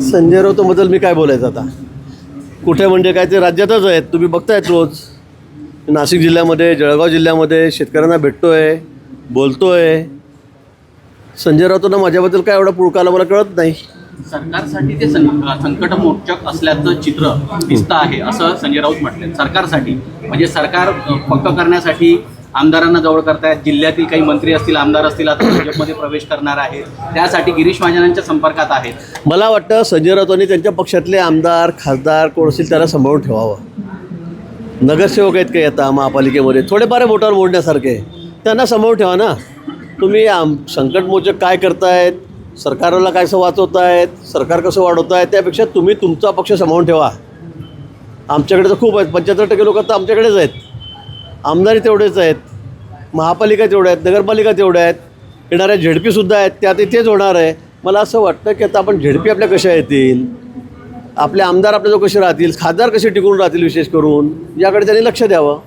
संजय राऊतबद्दल मी काय बोलायचं आता. कुठे म्हणजे काय, ते राज्यातच आहेत, तुम्ही बघतायत रोज. नाशिक जिल्ह्यामध्ये, जळगाव जिल्ह्यामध्ये शेतकऱ्यांना भेटतोय, बोलतोय. संजय राऊतांना माझ्याबद्दल काय एवढा पुळकाला मला कळत नाही. सरकारसाठी ते संकटमोचक असल्याचं चित्र दिसतं आहे असं संजय राऊत म्हटले. सरकारसाठी म्हणजे सरकार पक्क करण्यासाठी आमदारांना जवळ करतायत. जिल्ह्यातील काही मंत्री असतील, आमदार असतील, आता भाजपमध्ये प्रवेश करणार आहेत, त्यासाठी गिरीश महाजनांच्या संपर्कात आहेत. मला वाटतं संजय राऊतांनी त्यांच्या पक्षातले आमदार, खासदार कोण असतील त्याला सांभाळून ठेवावं. नगरसेवक आहेत काही आता महापालिकेमध्ये, थोडेफार बोटावर मोडण्यासारखे, त्यांना सांभाळून ठेवा ना. तुम्ही संकटमोचक काय करतायत, सरकारला काय असं वाचवतायत, सरकार कसं वाढवतायत, त्यापेक्षा तुम्ही तुमचा पक्ष सांभाळून ठेवा. आमच्याकडे तर खूप आहेत, 75% लोक तर आमच्याकडेच आहेत. आमदारी तेवढेच आहेत, महापालिका तेवढ्या आहेत, नगरपालिका तेवढ्या आहेत, येणाऱ्या झेडपीसुद्धा आहेत, त्यात इथेच होणार आहे. मला असं वाटतं की आता आपण झेडपी आपल्या कशा येतील, आपले आमदार आपल्याजवळ कसे राहतील, खासदार कसे टिकून राहतील, विशेष करून याकडे त्यांनी लक्ष द्यावं.